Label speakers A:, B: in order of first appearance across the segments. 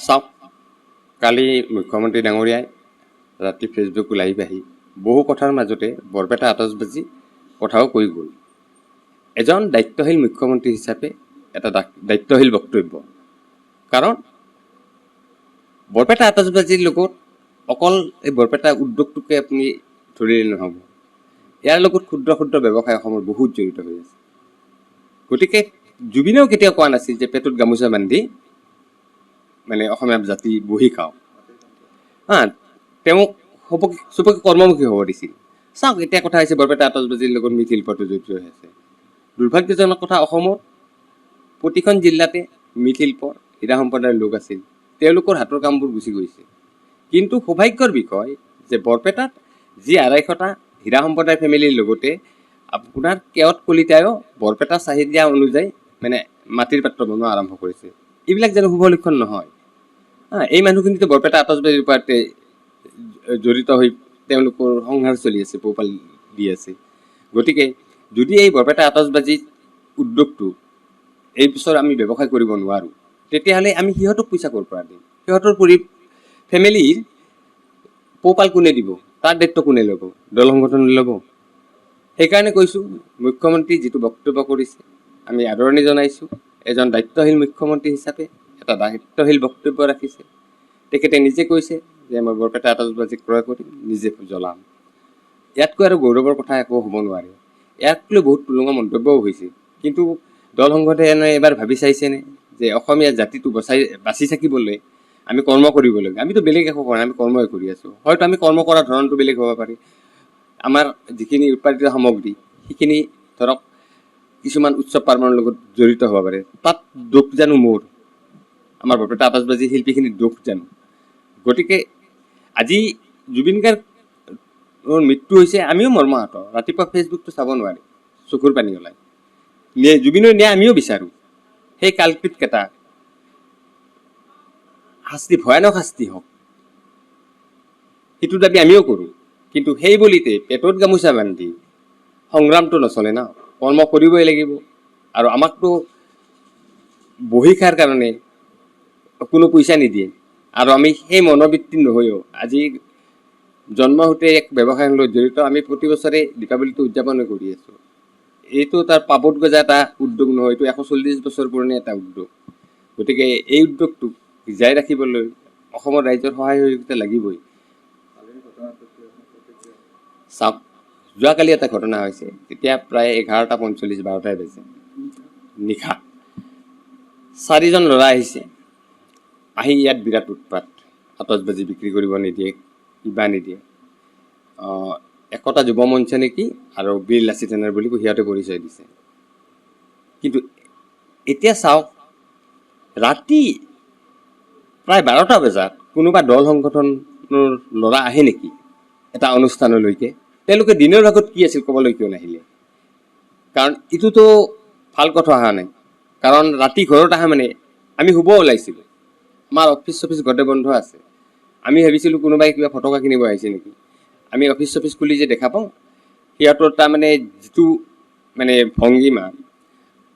A: চাওক, কালি মুখ্যমন্ত্ৰী ডাঙৰীয়াই ৰাতি ফেচবুক লাইভ আহি বহু কথাৰ মাজতে বৰপেটা আতচবাজি কথাও কৈ গ'ল। এজন দায়িত্বশীল মুখ্যমন্ত্ৰী হিচাপে এটা দায়িত্বশীল বক্তব্য। কাৰণ বৰপেটা আতচবাজিৰ লগত অকল এই বৰপেটা উদ্যোগটোকে আপুনি ধৰিলে নহ'ব। ইয়াৰ লগত ক্ষুদ্ৰ ক্ষুদ্ৰ ব্যৱসায় অসমৰ বহুত জড়িত হৈ আছে। গতিকে জুবিনেও কেতিয়াও কোৱা নাছিল যে পেটত গামোচা বান্ধি মানে অসমীয়া জাতি বহি খাওঁ। তেওঁক চবকে কৰ্মমুখী হ'ব দিছিল। চাওক, এতিয়া কথা হৈছে বৰপেটা আতচবাজিৰ লগত মৃৎশিল্পটো জড়িত হৈ আছে। দুৰ্ভাগ্যজনক কথা, অসমৰ প্ৰতিখন জিলাতে মৃৎশিল্পৰ হীৰা সম্প্ৰদায়ৰ লোক আছিল। তেওঁলোকৰ হাতৰ কামবোৰ গুচি গৈছে। কিন্তু সৌভাগ্যৰ বিষয় যে বৰপেটাত যি ২৫০টা হীৰা সম্প্ৰদায় ফেমিলিৰ লগতে আপোনাৰ কেওট কলিতায়ো বৰপেটা চাহিদা অনুযায়ী মানে মাটিৰ পাত্ৰ বনোৱা আৰম্ভ কৰিছে। এইবিলাক যেন শুভ লক্ষণ নহয়। এই মানুহখিনিতো বৰপেটা আতচবাজিৰ ওপৰতে জড়িত হৈ তেওঁলোকৰ সংসাৰ চলি আছে, পোহপাল দি আছে। গতিকে যদি এই বৰপেটা আতচবাজি উদ্যোগটো এই বছৰ আমি ব্যৱসায় কৰিব নোৱাৰোঁ, তেতিয়াহ'লে আমি সিহঁতক পইচা ক'ৰ পৰা দিম? সিহঁতৰ ফেমিলিৰ পোহপাল কোনে দিব? তাৰ দায়িত্ব কোনে ল'ব? দল সংগঠনে ল'ব? সেইকাৰণে কৈছোঁ, মুখ্যমন্ত্ৰী যিটো বক্তব্য কৰিছে আমি আদৰণি জনাইছোঁ। এজন দায়িত্বশীল মুখ্যমন্ত্ৰী হিচাপে এটা দায়িত্বশীল বক্তব্য ৰাখিছে। তেখেতে নিজে কৈছে যে মই বৰপেটা আতচবাজি ক্ৰয় কৰিম, নিজে জ্বলাম। ইয়াতকৈ আৰু গৌৰৱৰ কথা একো হ'ব নোৱাৰে। ইয়াক লৈ বহুত তুলঙা মন্তব্যও হৈছে। কিন্তু দল সংগঠনে এবাৰ ভাবি চাইছেনে যে অসমীয়া জাতিটো বাচি থাকিবলৈ আমি কৰ্ম কৰিব লাগে? আমিতো বেলেগ একো কৰা নাই, আমি কৰ্মই কৰি আছোঁ। হয়তো আমি কৰ্ম কৰাৰ ধৰণটো বেলেগ হ'ব পাৰে। আমাৰ যিখিনি উৎপাদিত সামগ্ৰী সেইখিনি ধৰক কিছুমান উৎসৱ পাৰ্বণৰ লগত জড়িত হ'ব পাৰে। তাত দোষ জানো মোৰ? আমাৰ বৰপেটা আতচবাজি শিল্পীখিনিৰ দোষ জানো? গতিকে আজি জুবিন গাৰ্গৰ মৃত্যু হৈছে, আমিও মৰ্মাহত। ৰাতিপুৱা ফেচবুকটো চাব নোৱাৰি, চকুৰ পানী ওলায়। জুবিনৰ ন্যায় আমিও বিচাৰোঁ। সেই কালপিতকেইটা শাস্তি, ভয়ানক শাস্তি হওক, সেইটো দাবী আমিও কৰোঁ। কিন্তু সেই বুলিতে পেটত গামোচা বান্ধি সংগ্ৰামটো নচলে না। কৰ্ম কৰিবই লাগিব। আৰু আমাকতো বহি খোৱাৰ কাৰণে কোনো পইচা নিদিয়ে। আৰু আমি সেই মনোবৃত্তি নহৈও আজি জন্ম হওঁতে এক ব্যৱসায়ৰ লগত জড়িত। আমি প্ৰতি বছৰে দীপাৱলীটো উদযাপন কৰি আছোঁ। এইটো তাৰ পাবত গজা এটা উদ্যোগ নহয়, এইটো ১৪০ বছৰ পুৰণি এটা উদ্যোগ। গতিকে এই উদ্যোগটোক জীয়াই ৰাখিবলৈ অসমৰ ৰাইজৰ সহায় সহযোগিতা লাগিবই। চাওক, যোৱাকালি এটা ঘটনা হৈছে। তেতিয়া প্ৰায় ১১:৪৫, ১২টাই বাজে নিশা। ৪জন ল'ৰা আহিছে। আহি ইয়াত বিৰাট উৎপাত। আতচবাজি বিক্ৰী কৰিব নিদিয়ে, কিবা নিদিয়ে। একতা যুৱ মঞ্চ নেকি আৰু বীৰ লাচিত সেনাৰ বুলি সিহঁতে পৰিচয় দিছে। কিন্তু এতিয়া চাওক, ৰাতি প্ৰায় ১২টা বজাত কোনোবা দল সংগঠনৰ ল'ৰা আহে নেকি এটা অনুষ্ঠানলৈকে? তেওঁলোকে দিনৰ ভাগত কি আছিল ক'বলৈ কিয় নাহিলে? কাৰণ এইটোতো ভাল কথা অহা নাই। কাৰণ ৰাতি ঘৰত আহা মানে আমি শুব ওলাইছিলোঁ, আমাৰ অফিচ চফিচ গোটেই বন্ধ আছে। আমি ভাবিছিলোঁ কোনোবাই কিবা ফটকা কিনিব আহিছে নেকি। আমি অফিচ চফিচ খুলি যে দেখা পাওঁ, সিহঁতৰ তাৰমানে যিটো মানে ভংগীমা,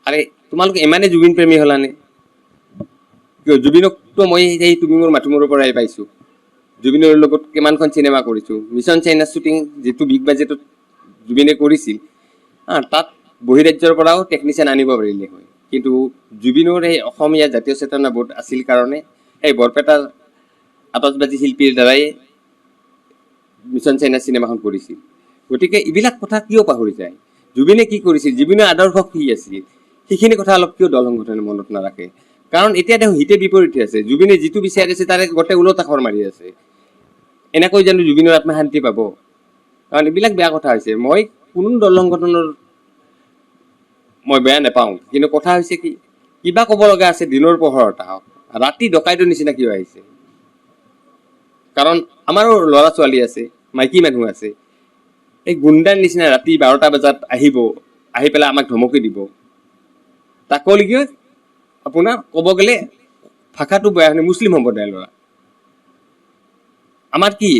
A: আৰে তোমালোকে ইমানেই জুবিন প্ৰেমী হ'লানে? কিয়? জুবিনকতো মই সেই তুমি মোৰ মাথো মূৰৰ পৰাই পাইছোঁ। জুবিনৰ লগত কিমানখন চিনেমা কৰিছোঁ। মিছন চাইনা শ্বুটিং যিটো বিগ বাজেটত জুবিনে কৰিছিল, তাত বহিৰাজ্যৰ পৰাও টেকনিচিয়ান আনিব পাৰিলে হয়। কিন্তু জুবিনৰ এই অসমীয়া জাতীয় চেতনা বোধ আছিল কাৰণে সেই বৰপেটাৰ আতচবাজি শিল্পীৰ দ্বাৰাই মিছন চাইনা চিনেমাখন কৰিছিল। গতিকে এইবিলাক কথা কিয় পাহৰি যায়? জুবিনে কি কৰিছিল, জুবিনৰ আদৰ্শ কি আছিল, সেইখিনি কথা অলপ কিয় দল সংগঠনে মনত নাৰাখে? কাৰণ এতিয়া তেওঁ হিতে বিপৰীতে আছে। জুবিনে যিটো বিচাৰিছে তাৰে গোটেই ওলোটা খৰ মাৰি আছে। এনেকৈ জানো জুবিনৰ আত্মা শান্তি পাব? কাৰণ এইবিলাক বেয়া কথা হৈছে। মই কোনো দল সংগঠনৰ মই বেয়া নাপাওঁ, কিন্তু কথা হৈছে কি, কিবা ক'ব লগা আছে দিনৰ পোহৰত আহক। ৰাতি ডকাইতৰ নিচিনা কিয় আহিছে? কাৰণ আমাৰো ল'ৰা ছোৱালী আছে, মাইকী মানুহ আছে। এই গুণ্ডাৰ নিচিনা ৰাতি ১২টা বজাত আহিব, আহি পেলাই আমাক ধমকি দিব। তাকলৈকে আপোনাৰ ক'ব গ'লে ভাষাটো বেয়া শুনি মুছলিম সম্প্ৰদায়ৰ ল'ৰা। আমাৰ কি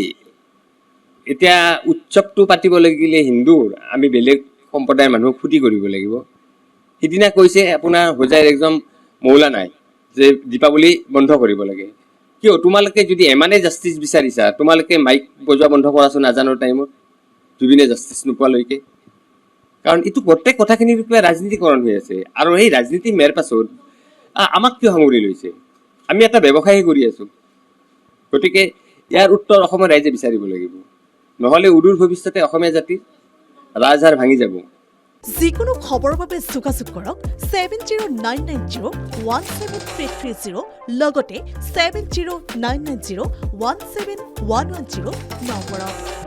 A: এতিয়া উৎসৱটো পাতিব লাগিলে হিন্দুৰ, আমি বেলেগ সম্প্ৰদায়ৰ মানুহক ক্ষতি কৰিব লাগিব? সিদিনা কৈছে আপোনাৰ হোজাইৰ একজন মৌলানাই যে দীপাৱলী বন্ধ কৰিব লাগে। কিয় তোমালোকে যদি এমানে জাষ্টিচ বিচাৰিছা তোমালোকে মাইক বজোৱা বন্ধ কৰাচোন আজানৰ টাইমত জুবিনে জাষ্টিচ নোপোৱালৈকে কাৰণ এইটো প্ৰত্যেক কথাখিনিৰ বিষয়ে ৰাজনীতিকৰণ হৈ আছে আৰু সেই ৰাজনীতি মেৰ পাছত আমাক কিয় সামৰি লৈছে আমি এটা ব্যৱসায় কৰি আছো গতিকে ইয়াৰ উত্তৰ অসমৰ ৰাইজে বিচাৰিব লাগিব নহ'লে উদূৰ ভৱিষ্যতে অসমীয়া জাতিৰ ৰাজহাড় ভাঙি যাব
B: যিকোনো খবৰৰ বাবে যোগাযোগ কৰক 7099017330 লগতে 7099017110 নম্বৰত